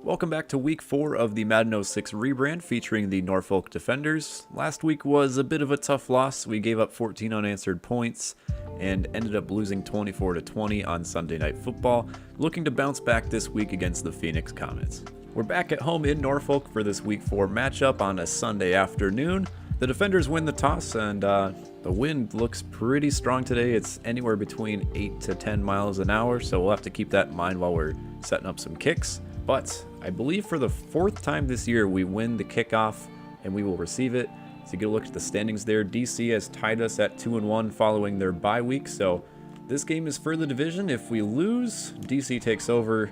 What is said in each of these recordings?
Welcome back to week 4 of the Madden 06 rebrand featuring the Norfolk Defenders. Last week was a bit of a tough loss. We gave up 14 unanswered points and ended up losing 24-20 on Sunday Night Football, looking to bounce back this week against the Phoenix Comets. We're back at home in Norfolk for this week 4 matchup on a Sunday afternoon. The Defenders win the toss and the wind looks pretty strong today. It's anywhere between 8 to 10 miles an hour, so we'll have to keep that in mind while we're setting up some kicks. But I believe for the 4th time this year, we win the kickoff and we will receive it. So you get a look at the standings there. DC has tied us at 2-1 following their bye week. So this game is for the division. If we lose, DC takes over.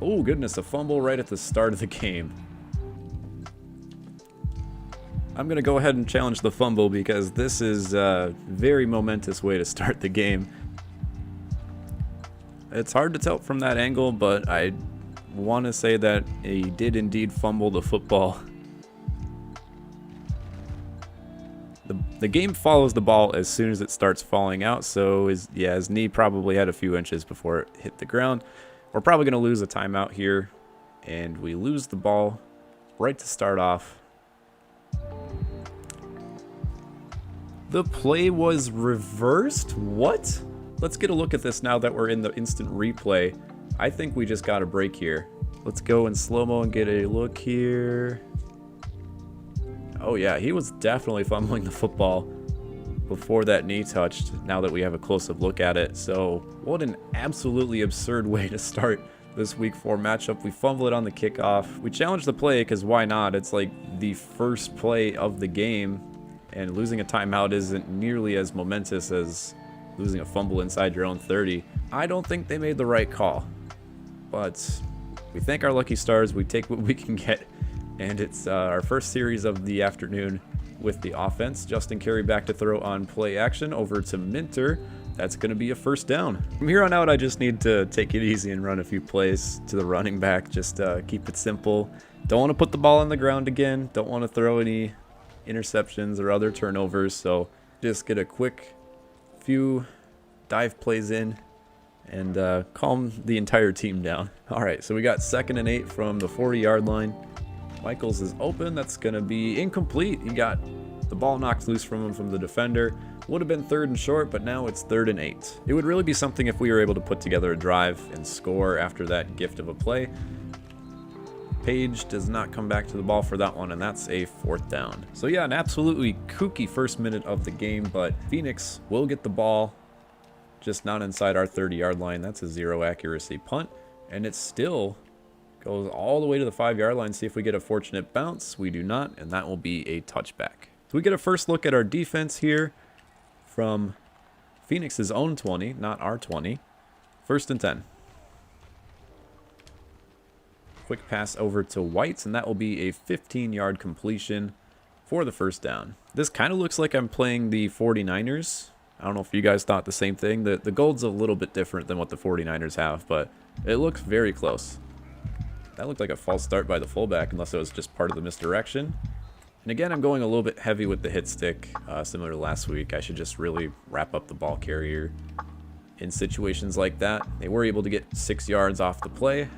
Oh goodness, a fumble right at the start of the game. I'm going to go ahead and challenge the fumble because this is a very momentous way to start the game. It's hard to tell from that angle, but I want to say that he did indeed fumble the football. The game follows the ball as soon as it starts falling out, so his knee probably had a few inches before it hit the ground. We're probably going to lose a timeout here, and we lose the ball right to start off. The play was reversed? What? Let's get a look at this now that we're in the instant replay. I think we just got a break here. Let's go in slow-mo and get a look here. Oh yeah, he was definitely fumbling the football before that knee touched, now that we have a close-up look at it. So what an absolutely absurd way to start this week 4 matchup. We fumble it on the kickoff. We challenge the play because why not? It's like the first play of the game, and losing a timeout isn't nearly as momentous as losing a fumble inside your own 30. I don't think they made the right call. But we thank our lucky stars, we take what we can get, and it's our first series of the afternoon with the offense. Justin Carey back to throw on play action over to Minter. That's going to be a first down. From here on out, I just need to take it easy and run a few plays to the running back. Just keep it simple. Don't want to put the ball on the ground again. Don't want to throw any interceptions or other turnovers. So just get a quick few dive plays in and calm the entire team down. All right, so we got 2nd and 8 from the 40-yard line. Michaels is open. That's going to be incomplete. He got the ball knocked loose from him from the defender. Would have been 3rd and short, but now it's 3rd and 8. It would really be something if we were able to put together a drive and score after that gift of a play. Page does not come back to the ball for that one, and that's a 4th down. So yeah, an absolutely kooky first minute of the game, but Phoenix will get the ball, just not inside our 30-yard line. That's a 0 accuracy punt, and it still goes all the way to the 5-yard line. See if we get a fortunate bounce. We do not, and that will be a touchback. So we get a first look at our defense here from Phoenix's own 20, not our 20. 1st and 10. Quick pass over to White, and that will be a 15-yard completion for the first down. This kind of looks like I'm playing the 49ers. I don't know if you guys thought the same thing. The gold's a little bit different than what the 49ers have, but it looks very close. That looked like a false start by the fullback, unless it was just part of the misdirection. And again, I'm going a little bit heavy with the hit stick, similar to last week. I should just really wrap up the ball carrier in situations like that. They were able to get 6 yards off the play.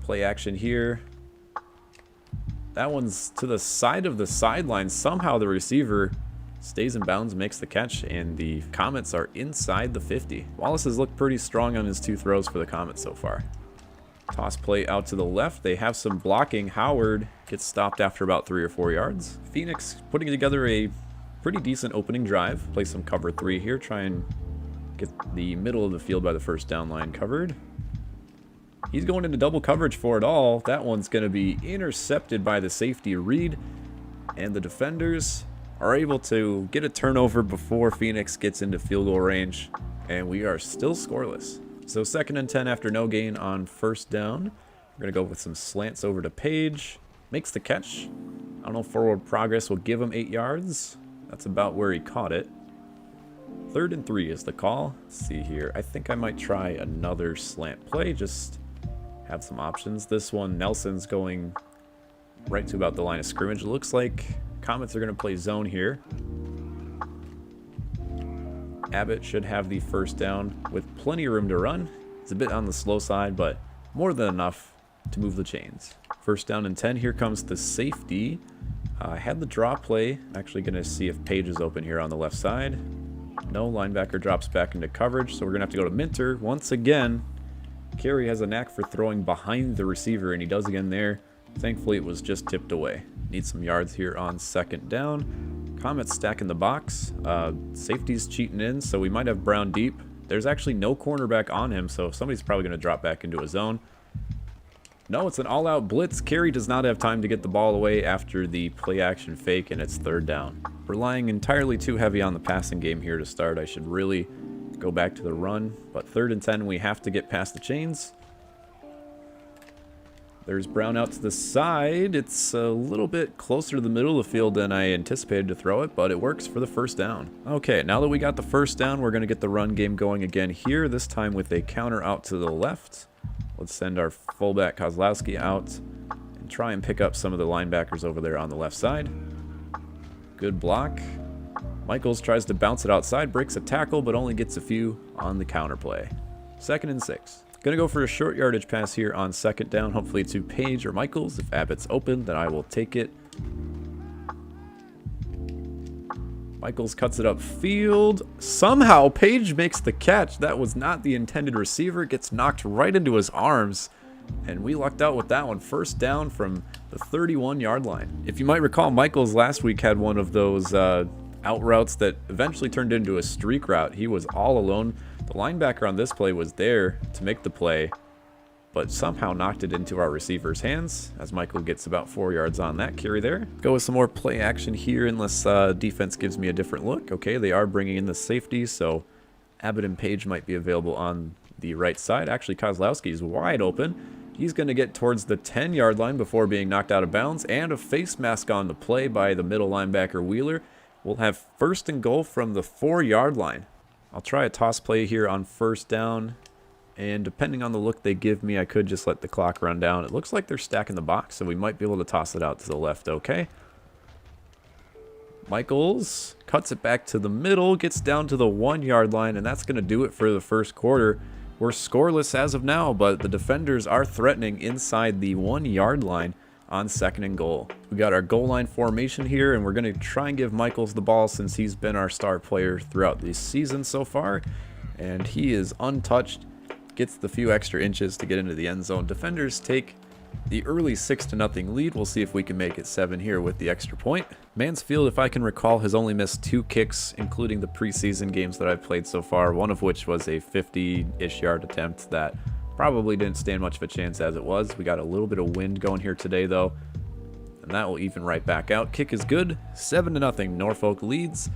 Play action here. That one's to the side of the sideline. Somehow the receiver stays in bounds, makes the catch, and the Comets are inside the 50. Wallace has looked pretty strong on his 2 throws for the Comets so far. Toss play out to the left. They have some blocking. Howard gets stopped after about 3 or 4 yards. Phoenix putting together a pretty decent opening drive. Play some cover 3 here. Try and get the middle of the field by the first down line covered. He's going into double coverage for it all. That one's going to be intercepted by the safety Reed, and the defenders are able to get a turnover before Phoenix gets into field goal range, and we are still scoreless. So 2nd and 10 after no gain on 1st down. We're going to go with some slants over to Page. Makes the catch. I don't know if forward progress will give him 8 yards. That's about where he caught it. 3rd and 3 is the call. Let's see here. I think I might try another slant play. Just have some options. This one, Nelson's going right to about the line of scrimmage. It looks like Comets are going to play zone here. Abbott should have the first down with plenty of room to run. It's a bit on the slow side, but more than enough to move the chains. First down and 10. Here comes the safety. I had the draw play. Actually going to see if Page is open here on the left side. No, linebacker drops back into coverage, so we're going to have to go to Minter. Once again, Carey has a knack for throwing behind the receiver, and he does again there. Thankfully, it was just tipped away. Need some yards here on second down. Comet's stacking the box. Safety's cheating in, so we might have Brown deep. There's actually no cornerback on him, so somebody's probably going to drop back into a zone. No, it's an all-out blitz. Carey does not have time to get the ball away after the play-action fake, and it's third down. Relying entirely too heavy on the passing game here to start. I should really go back to the run, but third and 10, we have to get past the chains. There's Brown out to the side. It's a little bit closer to the middle of the field than I anticipated to throw it, but it works for the first down. Okay, now that we got the first down, we're going to get the run game going again here, this time with a counter out to the left. Let's send our fullback Kozlowski out and try and pick up some of the linebackers over there on the left side. Good block. Michaels tries to bounce it outside, breaks a tackle, but only gets a few on the counter play. 2nd and 6. Gonna go for a short yardage pass here on second down, hopefully to Page or Michaels. If Abbott's open, then I will take it. Michaels cuts it upfield. Somehow, Page makes the catch. That was not the intended receiver. It gets knocked right into his arms. And we lucked out with that one. First down from the 31-yard line. If you might recall, Michaels last week had one of those out routes that eventually turned into a streak route. He was all alone. The linebacker on this play was there to make the play, but somehow knocked it into our receiver's hands as Michael gets about 4 yards on that carry there. Go with some more play action here unless defense gives me a different look. Okay, they are bringing in the safety, so Abbott and Page might be available on the right side. Actually, Kozlowski is wide open. He's going to get towards the 10-yard line before being knocked out of bounds, and a face mask on the play by the middle linebacker Wheeler. We'll have first and goal from the 4-yard line. I'll try a toss play here on first down, and depending on the look they give me, I could just let the clock run down. It looks like they're stacking the box, so we might be able to toss it out to the left. Okay. Michaels cuts it back to the middle, gets down to the 1-yard line, and that's going to do it for the first quarter. We're scoreless as of now, but the defenders are threatening inside the 1-yard line on second and goal. We got our goal line formation here, and we're going to try and give Michaels the ball since he's been our star player throughout this season so far, and he is untouched. Gets the few extra inches to get into the end zone. Defenders take the early 6-0 lead. We'll see if we can make it 7 here with the extra point. Mansfield, if I can recall, has only missed 2 kicks, including the preseason games that I've played so far, one of which was a 50-ish yard attempt that probably didn't stand much of a chance as it was. We got a little bit of wind going here today, though, and that will even right back out. Kick is good. 7-0. Norfolk leads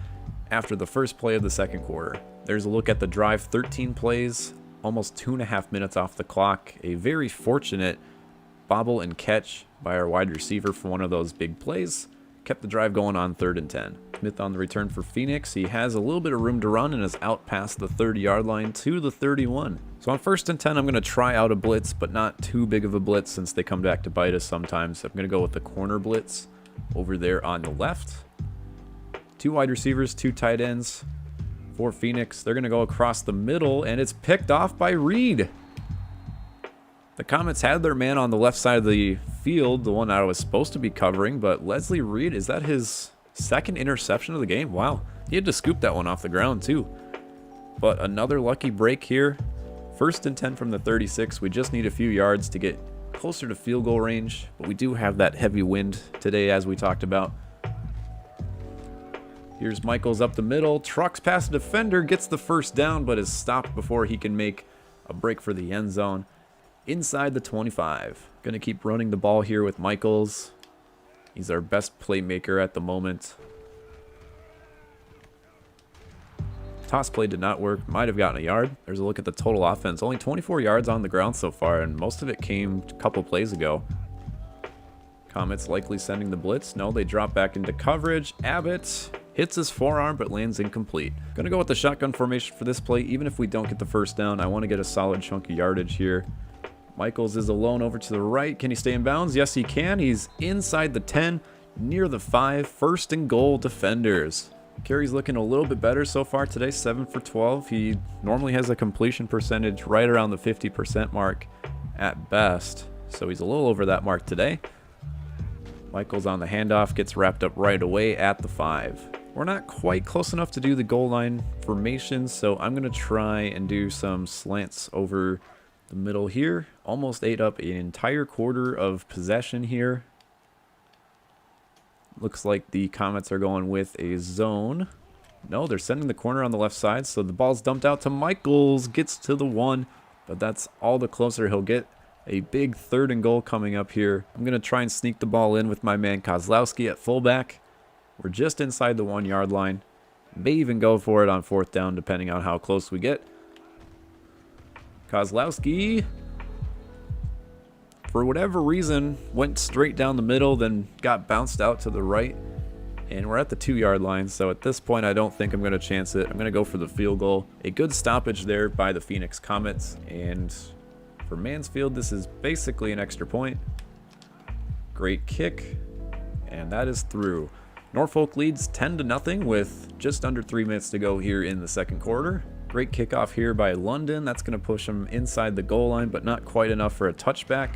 after the first play of the second quarter. There's a look at the drive. 13 plays, almost 2.5 minutes off the clock. A very fortunate bobble and catch by our wide receiver for one of those big plays. Kept the drive going on 3rd and 10. Smith on the return for Phoenix. He has a little bit of room to run and is out past the 30-yard line to the 31. So on 1st and 10, I'm going to try out a blitz, but not too big of a blitz since they come back to bite us sometimes. I'm going to go with the corner blitz over there on the left. 2 wide receivers, 2 tight ends for Phoenix. They're going to go across the middle, and it's picked off by Reed. The Comets had their man on the left side of the field, the one I was supposed to be covering, but Leslie Reed, is that his 2nd interception of the game? Wow, he had to scoop that one off the ground too. But another lucky break here. 1st and 10 from the 36. We just need a few yards to get closer to field goal range, but we do have that heavy wind today as we talked about. Here's Michaels up the middle, trucks past a defender, gets the first down, but is stopped before he can make a break for the end zone. Inside the 25. Going to keep running the ball here with Michaels. He's our best playmaker at the moment. Toss play did not work. Might have gotten a yard. There's a look at the total offense. Only 24 yards on the ground so far, and most of it came a couple plays ago. Comets likely sending the blitz. No, they drop back into coverage. Abbott hits his forearm but lands incomplete. Gonna go with the shotgun formation for this play. Even if we don't get the first down, I want to get a solid chunk of yardage here. Michaels is alone over to the right. Can he stay in bounds? Yes, he can. He's inside the 10, near the 5. 1st and goal, defenders. Carey's looking a little bit better so far today, 7 for 12. He normally has a completion percentage right around the 50% mark at best. so he's a little over that mark today. Michael's on the handoff, gets wrapped up right away at the 5. We're not quite close enough to do the goal line formation, so I'm going to try and do some slants over the middle here. Almost ate up an entire quarter of possession here. Looks like the Comets are going with a zone. No, they're sending the corner on the left side, so the ball's dumped out to Michaels. Gets to the 1, but that's all the closer he'll get. A big 3rd and goal coming up here. I'm going to try and sneak the ball in with my man Kozlowski at fullback. We're just inside the 1-yard line. May even go for it on 4th down depending on how close we get. Kozlowski, for whatever reason, went straight down the middle, then got bounced out to the right. And we're at the 2-yard line, so at this point I don't think I'm going to chance it. I'm going to go for the field goal. A good stoppage there by the Phoenix Comets. And for Mansfield, this is basically an extra point. Great kick. And that is through. Norfolk leads 10-0 with just under 3 minutes to go here in the second quarter. Great kickoff here by London. That's going to push them inside the goal line, but not quite enough for a touchback.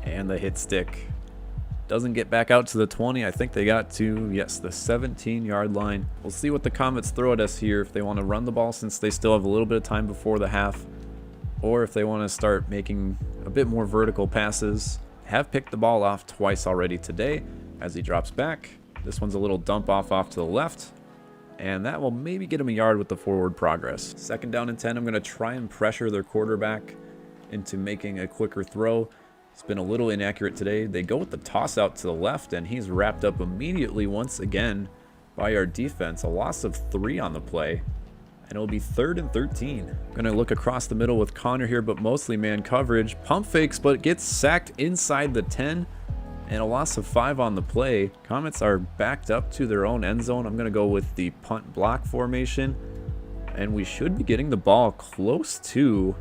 And the hit stick doesn't get back out to the 20. I think they got to, yes, the 17-yard line. We'll see what the Comets throw at us here, if they want to run the ball since they still have a little bit of time before the half, or if they want to start making a bit more vertical passes. Have picked the ball off twice already today as he drops back. This one's a little dump off to the left, and that will maybe get him a yard with the forward progress. 2nd down and 10, I'm going to try and pressure their quarterback into making a quicker throw. It's been a little inaccurate today. They go with the toss out to the left, and he's wrapped up immediately once again by our defense. A loss of 3 on the play, and it'll be 3rd and 13. I'm going to look across the middle with Connor here, but mostly man coverage. Pump fakes, but gets sacked inside the 10, and a loss of 5 on the play. Comets are backed up to their own end zone. I'm going to go with the punt block formation, and we should be getting the ball close to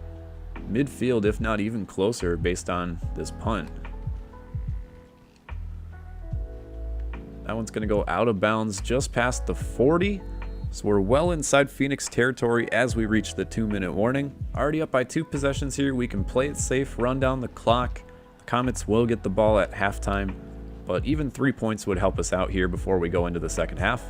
midfield, if not even closer, based on this punt. That one's going to go out of bounds just past the 40. So we're well inside Phoenix territory as we reach the 2-minute warning. Already up by 2 possessions here. We can play it safe, run down the clock. The Comets will get the ball at halftime, but even 3 points would help us out here before we go into the second half.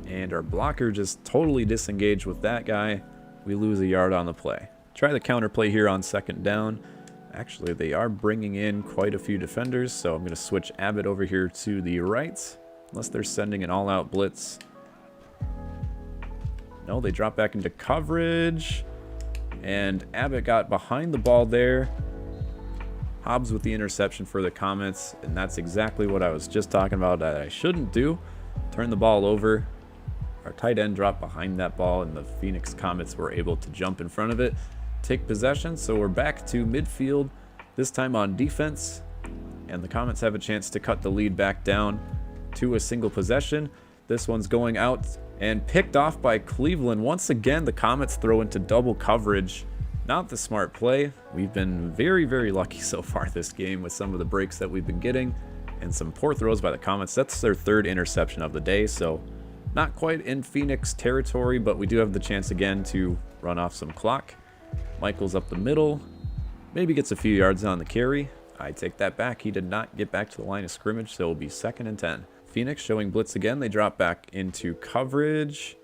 And our blocker just totally disengaged with that guy. We lose a yard on the play. Try the counter play here on 2nd down. Actually, they are bringing in quite a few defenders, so I'm going to switch Abbott over here to the right, unless they're sending an all-out blitz. No, they drop back into coverage, and Abbott got behind the ball there. Hobbs with the interception for the Comets, and that's exactly what I was just talking about that I shouldn't do. Turn the ball over. Our tight end dropped behind that ball, and the Phoenix Comets were able to jump in front of it, take possession. So we're back to midfield, this time on defense, and the Comets have a chance to cut the lead back down to a single possession. This one's going out and picked off by Cleveland. Once again, the Comets throw into double coverage. Not the smart play. We've been very, very lucky so far this game with some of the breaks that we've been getting and some poor throws by the Comets. That's their 3rd interception of the day, so not quite in Phoenix territory, but we do have the chance again to run off some clock. Michael's up the middle, maybe gets a few yards on the carry. I take that back. He did not get back to the line of scrimmage, so it'll be 2nd and 10. Phoenix showing blitz again. They drop back into coverage.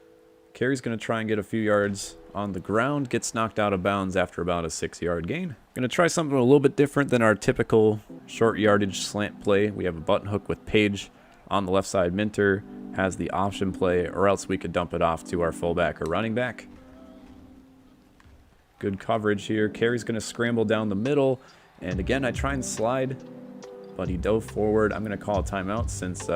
Carey's going to try and get a few yards on the ground. Gets knocked out of bounds after about a 6-yard gain. Going to try something a little bit different than our typical short yardage slant play. We have a button hook with Page on the left side. Minter has the option play, or else we could dump it off to our fullback or running back. Good coverage here. Carey's going to scramble down the middle, and again I try and slide, but he dove forward. I'm going to call a timeout since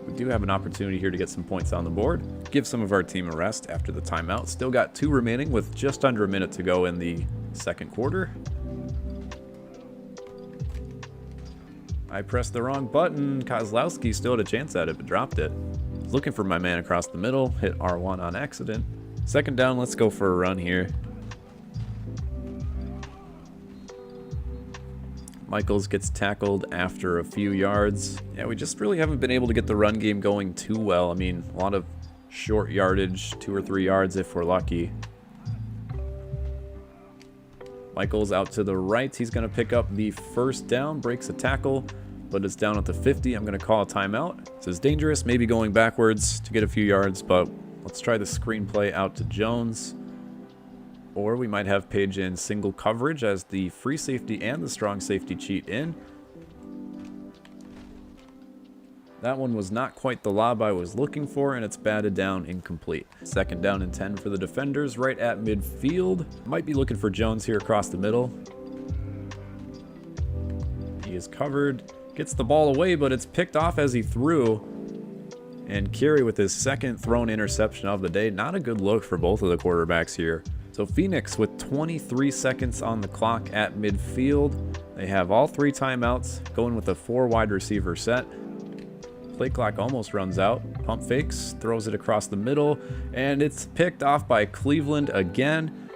we do have an opportunity here to get some points on the board. Give some of our team a rest after the timeout. Still got 2 remaining with just under a minute to go in the second quarter. I pressed the wrong button. Kozlowski still had a chance at it, but dropped it. Looking for my man across the middle. Hit R1 on accident. 2nd down, let's go for a run here. Michaels gets tackled after a few yards. Yeah, we just really haven't been able to get the run game going too well. I mean, a lot of short yardage, 2 or 3 yards if we're lucky. Michael's out to the right. He's going to pick up the first down, breaks a tackle, but it's down at the 50. I'm going to call a timeout. This is dangerous, maybe going backwards to get a few yards, but let's try the screenplay out to Jones. Or we might have Page in single coverage as the free safety and the strong safety cheat in. That one was not quite the lob I was looking for, and it's batted down incomplete. Second down and 10 for the defenders right at midfield. Might be looking for Jones here across the middle. He is covered, gets the ball away, but it's picked off as he threw. And Carey with his second thrown interception of the day. Not a good look for both of the quarterbacks here. So Phoenix with 23 seconds on the clock at midfield. They have all 3 timeouts, going with a 4 wide receiver set. Play clock almost runs out. Pump fakes, throws it across the middle, and it's picked off by Cleveland again.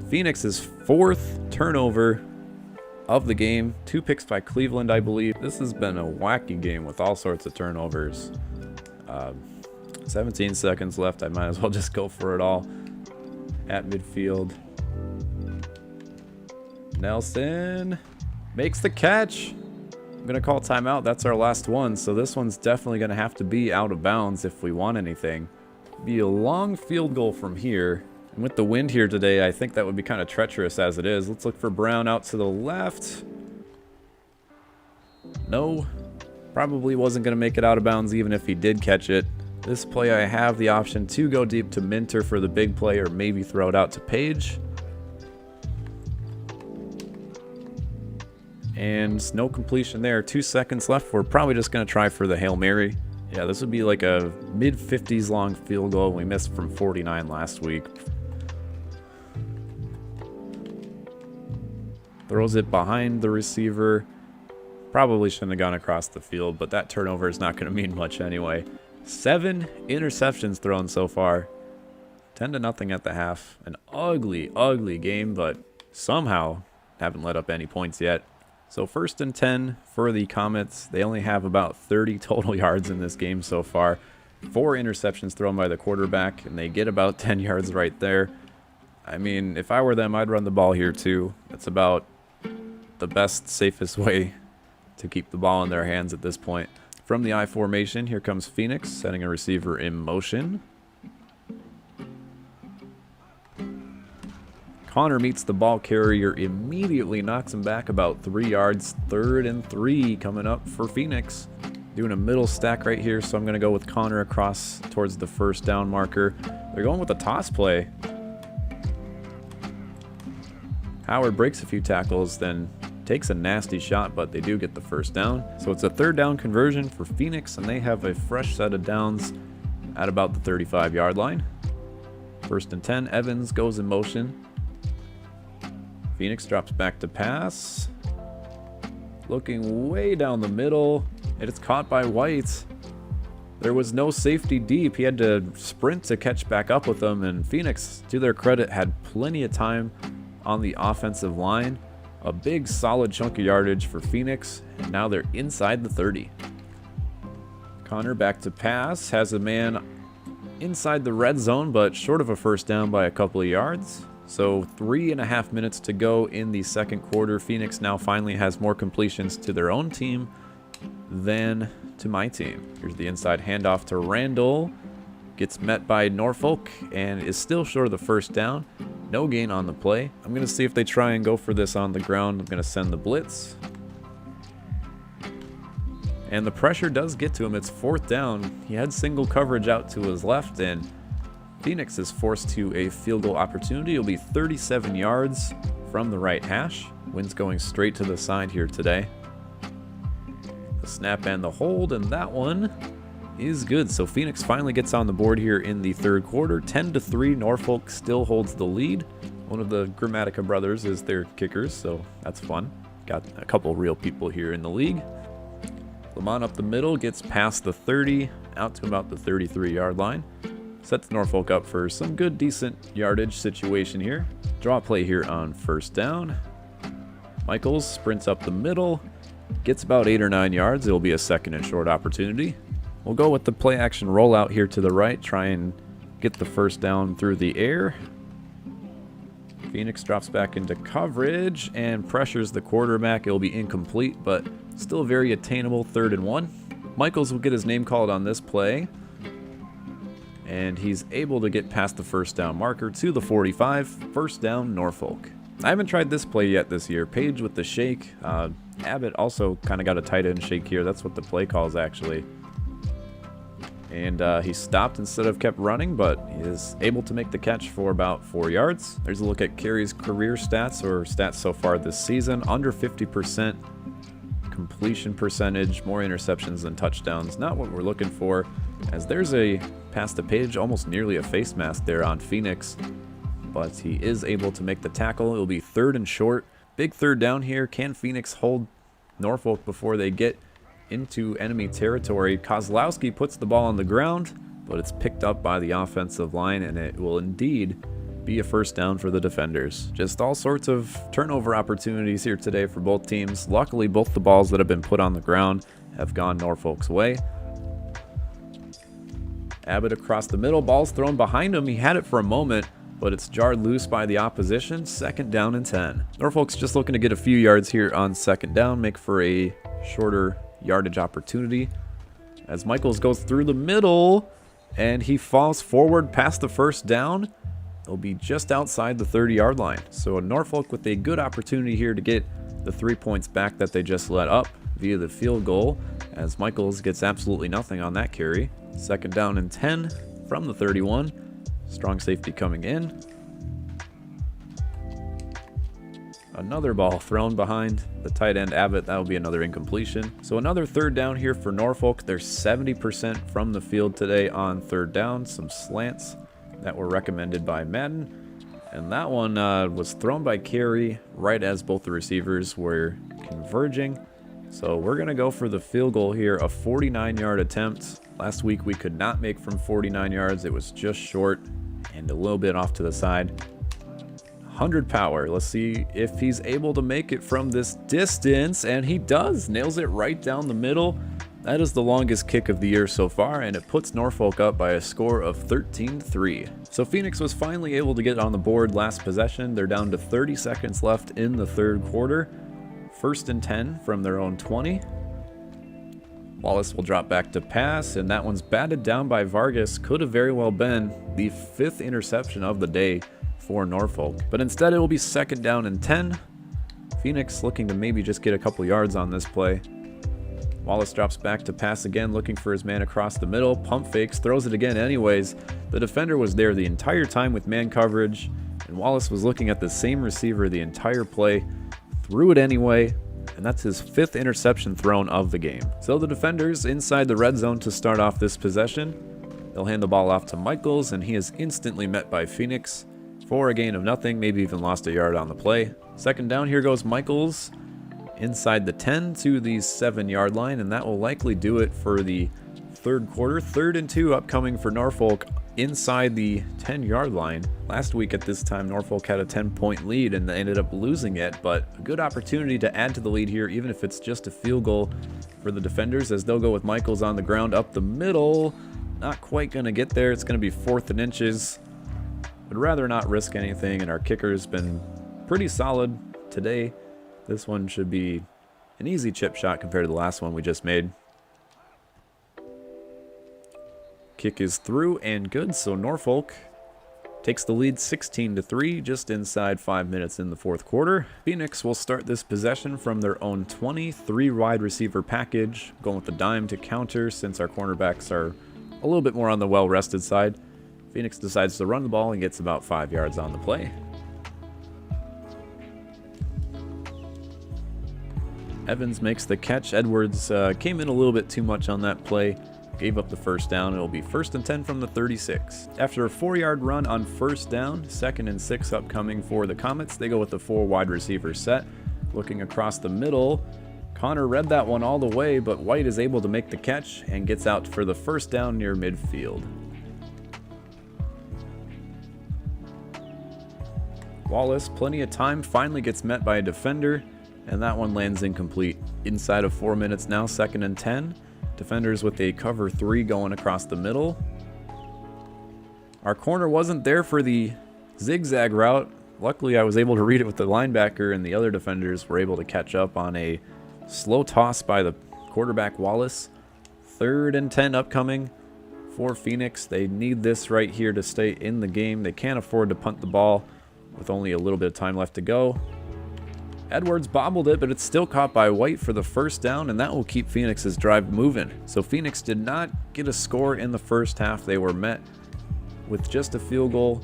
Phoenix's 4th turnover of the game. 2 picks by Cleveland, I believe. This has been a wacky game with all sorts of turnovers. 17 seconds left. I might as well just go for it all. At midfield, Nelson makes the catch. I'm going to call timeout. That's our last one. So this one's definitely going to have to be out of bounds if we want anything. Be a long field goal from here. And with the wind here today, I think that would be kind of treacherous as it is. Let's look for Brown out to the left. No, probably wasn't going to make it out of bounds even if he did catch it. This play I have the option to go deep to Minter for the big play or maybe throw it out to Page. And no completion there. 2 seconds left. We're probably just going to try for the Hail Mary. Yeah, this would be like a mid-50s long field goal. We missed from 49 last week. Throws it behind the receiver. Probably shouldn't have gone across the field, but that turnover is not going to mean much anyway. 7 interceptions thrown so far. 10-0 at the half. An ugly, ugly game, but somehow haven't let up any points yet. So 1st and 10 for the Comets. They only have about 30 total yards in this game so far. 4 interceptions thrown by the quarterback, and they get about 10 yards right there. I mean, if I were them, I'd run the ball here too. That's about the best, safest way to keep the ball in their hands at this point. From the I formation, here comes Phoenix, setting a receiver in motion. Connor meets the ball carrier, immediately knocks him back about 3 yards. 3rd and 3 coming up for Phoenix. Doing a middle stack right here, so I'm going to go with Connor across towards the 1st down marker. They're going with a toss play. Howard breaks a few tackles, then takes a nasty shot, but they do get the 1st down. So it's a 3rd down conversion for Phoenix, and they have a fresh set of downs at about the 35-yard line. 1st and 10, Evans goes in motion. Phoenix drops back to pass. Looking way down the middle, and it's caught by White. There was no safety deep. He had to sprint to catch back up with them, and Phoenix, to their credit, had plenty of time on the offensive line. A big, solid chunk of yardage for Phoenix, and now they're inside the 30. Connor back to pass, has a man inside the red zone, but short of a 1st down by a couple of yards. So 3.5 minutes to go in the 2nd quarter. Phoenix now finally has more completions to their own team than to my team. Here's the inside handoff to Randall. Gets met by Norfolk and is still short of the 1st down. No gain on the play. I'm going to see if they try and go for this on the ground. I'm going to send the blitz. And the pressure does get to him. It's 4th down. He had single coverage out to his left, and Phoenix is forced to a field goal opportunity. It'll be 37 yards from the right hash. Wind's going straight to the side here today. The snap and the hold, and that one is good. So Phoenix finally gets on the board here in the 3rd quarter. 10-3, Norfolk still holds the lead. One of the Grammatica brothers is their kickers, so that's fun. Got a couple real people here in the league. Lamont up the middle, gets past the 30, out to about the 33-yard line. Sets Norfolk up for some good, decent yardage situation here. Draw play here on 1st down. Michaels sprints up the middle, gets about 8 or 9 yards. It'll be a 2nd and short opportunity. We'll go with the play action rollout here to the right, try and get the 1st down through the air. Phoenix drops back into coverage and pressures the quarterback. It'll be incomplete, but still very attainable 3rd and 1. Michaels will get his name called on this play. And he's able to get past the first down marker to the 45. First down, Norfolk. I haven't tried this play yet this year. Page with the shake. Abbott also kind of got a tight end shake here. That's what the play calls actually. And he stopped instead of kept running, but he is able to make the catch for about 4 yards. There's a look at Carey's career stats, or stats so far this season. Under 50% completion percentage, more interceptions than touchdowns. Not what we're looking for, as there's a pass to Page, almost nearly a face mask there on Phoenix. But he is able to make the tackle. It'll be 3rd and short. Big 3rd down here. Can Phoenix hold Norfolk before they get into enemy territory? Kozlowski puts the ball on the ground, but it's picked up by the offensive line, and it will indeed be a first down for the defenders. Just all sorts of turnover opportunities here today for both teams. Luckily, both the balls that have been put on the ground have gone Norfolk's way. Abbott across the middle, ball's thrown behind him. He had it for a moment, but it's jarred loose by the opposition. 2nd down and 10. Norfolk's just looking to get a few yards here on 2nd down, make for a shorter yardage opportunity, as Michaels goes through the middle and he falls forward past the first down. It'll be just outside the 30-yard line. So Norfolk with a good opportunity here to get the 3 points back that they just let up via the field goal, as Michaels gets absolutely nothing on that carry. 2nd down and 10 from the 31. Strong safety coming in. Another ball thrown behind the tight end Abbott. That will be another incompletion. So another 3rd down here for Norfolk. They're 70% from the field today on 3rd down. Some slants that were recommended by Madden. And that one was thrown by Carey right as both the receivers were converging. So we're going to go for the field goal here, a 49-yard attempt. Last week we could not make from 49 yards. It was just short and a little bit off to the side. 100 power. Let's see if he's able to make it from this distance, and he does. Nails it right down the middle. That is the longest kick of the year so far, and it puts Norfolk up by a score of 13-3. So Phoenix was finally able to get on the board last possession. They're down to 30 seconds left in the 3rd quarter. 1st and 10 from their own 20. Wallace will drop back to pass, and that one's batted down by Vargas. Could have very well been the 5th interception of the day for Norfolk, but instead it will be 2nd down and 10. Phoenix looking to maybe just get a couple yards on this play. Wallace drops back to pass again, looking for his man across the middle. Pump fakes, throws it again anyways. The defender was there the entire time with man coverage, and Wallace was looking at the same receiver the entire play. Threw it anyway, and that's his 5th interception thrown of the game. So the defenders inside the red zone to start off this possession. They'll hand the ball off to Michaels, and he is instantly met by Phoenix for a gain of nothing, maybe even lost a yard on the play. 2nd down, here goes Michaels inside the 10 to the 7-yard line, and that will likely do it for the 3rd quarter. 3rd and 2 upcoming for Norfolk inside the 10-yard line. Last week at this time, Norfolk had a 10-point lead and they ended up losing it, but a good opportunity to add to the lead here, even if it's just a field goal for the defenders, as they'll go with Michaels on the ground up the middle. Not quite going to get there. It's going to be 4th and inches. Would rather not risk anything, and our kicker's been pretty solid today. This one should be an easy chip shot compared to the last one we just made. Kick is through and good, so Norfolk takes the lead 16-3, just inside 5 minutes in the 4th quarter. Phoenix will start this possession from their own 20, 3 wide receiver package, going with the dime to counter since our cornerbacks are a little bit more on the well-rested side. Phoenix decides to run the ball and gets about 5 yards on the play. Evans makes the catch. Edwards came in a little bit too much on that play. Gave up the first down. It'll be 1st and 10 from the 36. After a 4-yard run on 1st down, 2nd and 6 upcoming for the Comets. They go with the 4 wide receiver set. Looking across the middle, Connor read that one all the way, but White is able to make the catch and gets out for the 1st down near midfield. Wallace, plenty of time, finally gets met by a defender, and that one lands incomplete. Inside of 4 minutes now, 2nd and 10. Defenders with a cover 3 going across the middle. Our corner wasn't there for the zigzag route. Luckily, I was able to read it with the linebacker, and the other defenders were able to catch up on a slow toss by the quarterback Wallace. 3rd and 10 upcoming for Phoenix. They need this right here to stay in the game. They can't afford to punt the ball with only a little bit of time left to go. Edwards bobbled it, but it's still caught by White for the first down, and that will keep Phoenix's drive moving. So Phoenix did not get a score in the first half. They were met with just a field goal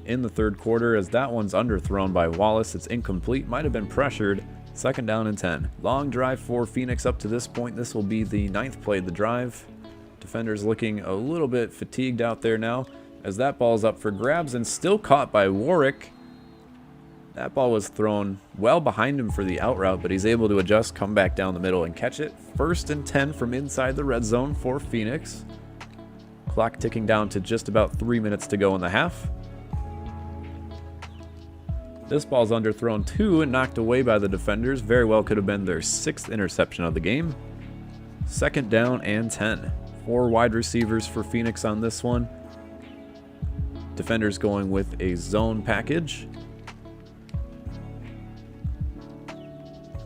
in the 3rd quarter, as that one's underthrown by Wallace. It's incomplete, might have been pressured. 2nd down and 10. Long drive for Phoenix up to this point. This will be the 9th play of the drive. Defenders looking a little bit fatigued out there now, as that ball's up for grabs and still caught by Warwick. That ball was thrown well behind him for the out route, but he's able to adjust, come back down the middle, and catch it. 1st and 10 from inside the red zone for Phoenix. Clock ticking down to just about 3 minutes to go in the half. This ball's underthrown too and knocked away by the defenders. Very well could have been their 6th interception of the game. 2nd down and 10. 4 wide receivers for Phoenix on this one. Defenders going with a zone package.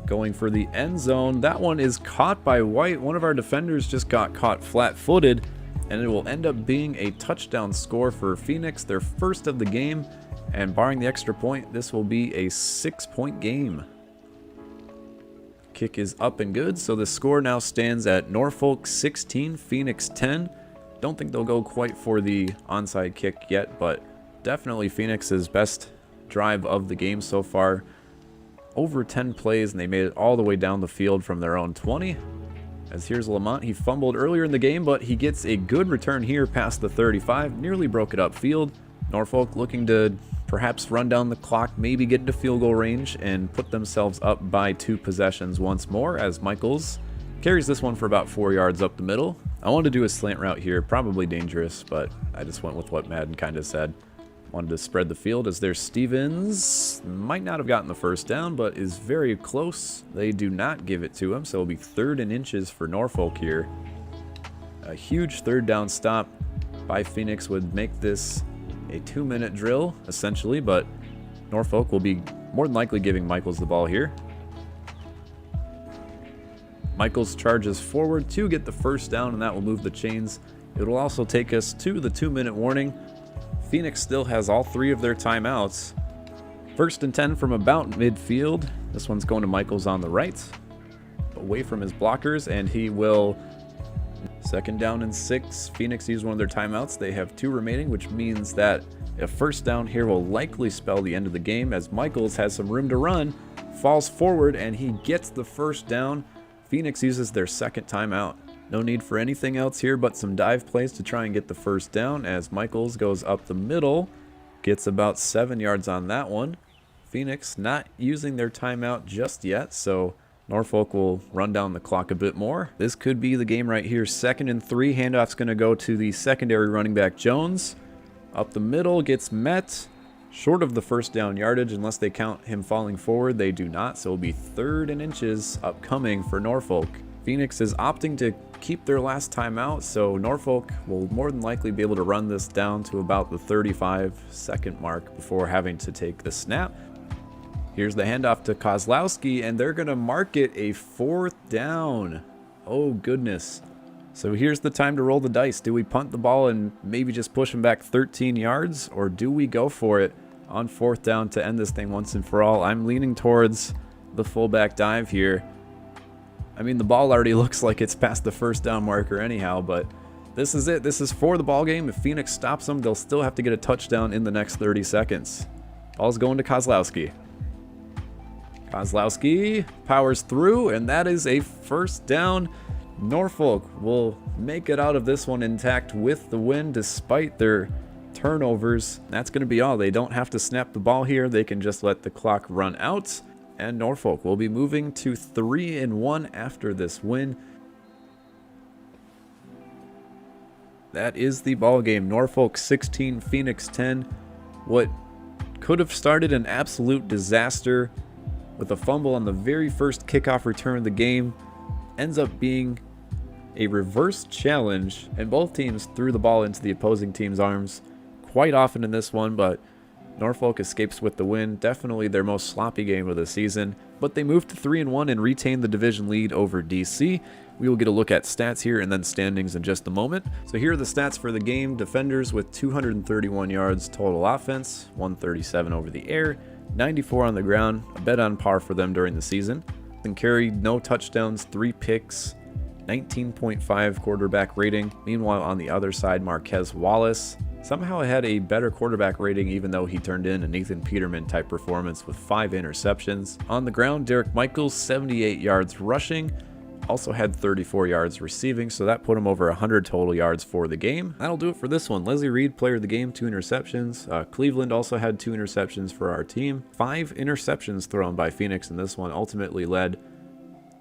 Going for the end zone. That one is caught by White. One of our defenders just got caught flat-footed, and it will end up being a touchdown score for Phoenix, their 1st of the game. And barring the extra point, this will be a 6-point game. Kick is up and good, so the score now stands at Norfolk 16, Phoenix 10. Don't think they'll go quite for the onside kick yet, but definitely Phoenix's best drive of the game so far. Over 10 plays, and they made it all the way down the field from their own 20. As here's Lamont. He fumbled earlier in the game, but he gets a good return here past the 35. Nearly broke it upfield. Norfolk looking to perhaps run down the clock, maybe get into field goal range, and put themselves up by 2 possessions once more, as Michaels carries this one for about 4 yards up the middle. I wanted to do a slant route here, probably dangerous, but I just went with what Madden kind of said. Wanted to spread the field, as there's Stevens. Might not have gotten the first down, but is very close. They do not give it to him, so it'll be 3rd and inches for Norfolk here. A huge 3rd down stop by Phoenix would make this a 2-minute drill, essentially, but Norfolk will be more than likely giving Michaels the ball here. Michaels charges forward to get the first down, and that will move the chains. It will also take us to the 2-minute warning. Phoenix still has all 3 of their timeouts. 1st and 10 from about midfield. This one's going to Michaels on the right, away from his blockers, and he will... 2nd down and 6. Phoenix used one of their timeouts. They have 2 remaining, which means that a first down here will likely spell the end of the game, as Michaels has some room to run, falls forward, and he gets the first down. Phoenix uses their 2nd timeout. No need for anything else here but some dive plays to try and get the first down, as Michaels goes up the middle, gets about 7 yards on that one. Phoenix not using their timeout just yet, so Norfolk will run down the clock a bit more. This could be the game right here. 2nd and 3. Handoff's going to go to the secondary running back Jones. Up the middle, gets met. Short of the first down yardage, unless they count him falling forward. They do not, so it'll be 3rd and inches upcoming for Norfolk. Phoenix is opting to keep their last timeout, so Norfolk will more than likely be able to run this down to about the 35-second mark before having to take the snap. Here's the handoff to Kozlowski, and they're going to mark it a 4th down. Oh, goodness. So here's the time to roll the dice. Do we punt the ball and maybe just push him back 13 yards, or do we go for it on 4th down to end this thing once and for all? I'm leaning towards the fullback dive here. I mean, the ball already looks like it's past the first down marker anyhow, but this is it. This is for the ball game. If Phoenix stops them, they'll still have to get a touchdown in the next 30 seconds. Ball's going to Kozlowski. Kozlowski powers through, and that is a first down. Norfolk will make it out of this one intact with the win despite their turnovers. That's going to be all. They don't have to snap the ball here. They can just let the clock run out. And Norfolk will be moving to 3-1 after this win. That is the ball game. Norfolk 16, Phoenix 10. What could have started an absolute disaster with a fumble on the very first kickoff return of the game ends up being a reverse challenge, and both teams threw the ball into the opposing team's arms quite often in this one, but Norfolk escapes with the win, definitely their most sloppy game of the season, but they moved to 3-1 and retained the division lead over DC. We will get a look at stats here and then standings in just a moment. So here are the stats for the game. Defenders with 231 yards total offense, 137 over the air, 94 on the ground, a bet on par for them during the season. Then carried no touchdowns, 3 picks, 19.5 quarterback rating. Meanwhile, on the other side, Marquez Wallace somehow had a better quarterback rating, even though he turned in a Nathan Peterman type performance with 5 interceptions. On the ground, Derek Michaels, 78 yards rushing, also had 34 yards receiving, so that put him over 100 total yards for the game. That'll do it for this one. Leslie Reed, player of the game, 2 interceptions. Cleveland also had 2 interceptions for our team. 5 interceptions thrown by Phoenix in this one ultimately led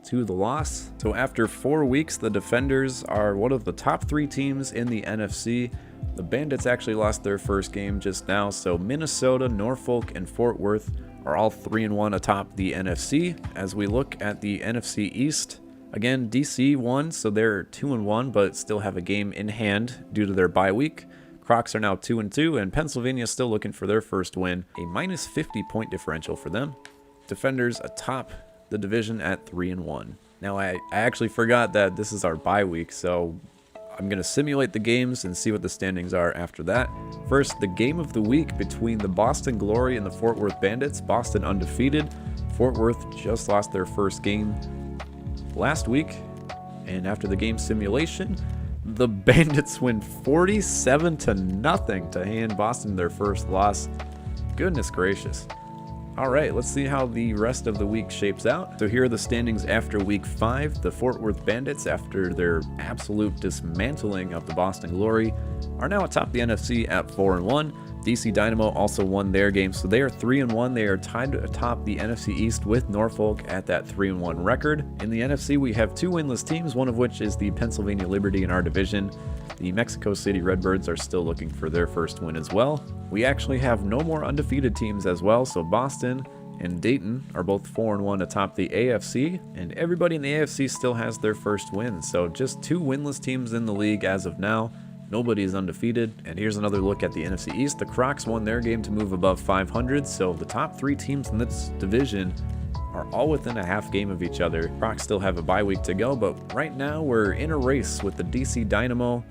to the loss. So after 4 weeks, the Defenders are one of the top 3 teams in the NFC. The Bandits actually lost their first game just now, so Minnesota, Norfolk, and Fort Worth are all 3-1 atop the NFC. As we look at the NFC East, again, DC won, so they're 2-1, but still have a game in hand due to their bye week. Crocs are now 2-2, and Pennsylvania is still looking for their first win, a minus 50 point differential for them. Defenders atop the division at 3-1. Now, I actually forgot that this is our bye week, so I'm going to simulate the games and see what the standings are after that. First, the game of the week between the Boston Glory and the Fort Worth Bandits. Boston undefeated. Fort Worth just lost their first game last week, and after the game simulation, the Bandits win 47-0 to hand Boston their first loss. Goodness gracious. All right, let's see how the rest of the week shapes out. So here are the standings after week 5. The Fort Worth Bandits, after their absolute dismantling of the Boston Glory, are now atop the NFC at 4-1. DC Dynamo also won their game, so they are 3-1. They are tied atop the NFC East with Norfolk at that 3-1 record. In the NFC, we have 2 winless teams, one of which is the Pennsylvania Liberty in our division. The Mexico City Redbirds are still looking for their first win as well. We actually have no more undefeated teams as well, so Boston and Dayton are both 4-1 atop the AFC, and everybody in the AFC still has their first win. So just 2 winless teams in the league as of now. Nobody is undefeated. And here's another look at the NFC East. The Crocs won their game to move above 500, so the top 3 teams in this division are all within a half game of each other. Crocs still have a bye week to go, but right now we're in a race with the DC Dynamo.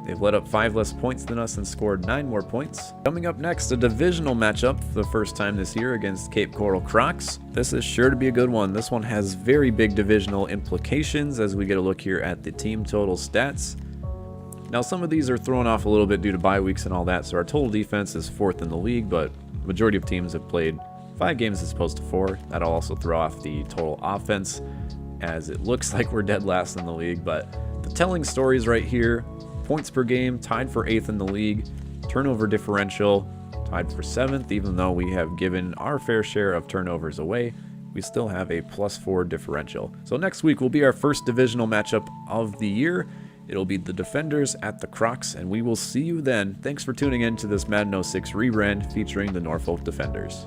They've let up 5 less points than us and scored 9 more points. Coming up next, a divisional matchup for the first time this year against Cape Coral Crocs. This is sure to be a good one. This one has very big divisional implications as we get a look here at the team total stats. Now, some of these are thrown off a little bit due to bye weeks and all that, so our total defense is 4th in the league, but the majority of teams have played 5 games as opposed to 4. That'll also throw off the total offense, as it looks like we're dead last in the league, but the telling stories right here: points per game, tied for 8th in the league. Turnover differential, tied for 7th, even though we have given our fair share of turnovers away. We still have a +4 differential. So next week will be our first divisional matchup of the year. It'll be the Defenders at the Crocs, and we will see you then. Thanks for tuning in to this Madden 06 rebrand featuring the Norfolk Defenders.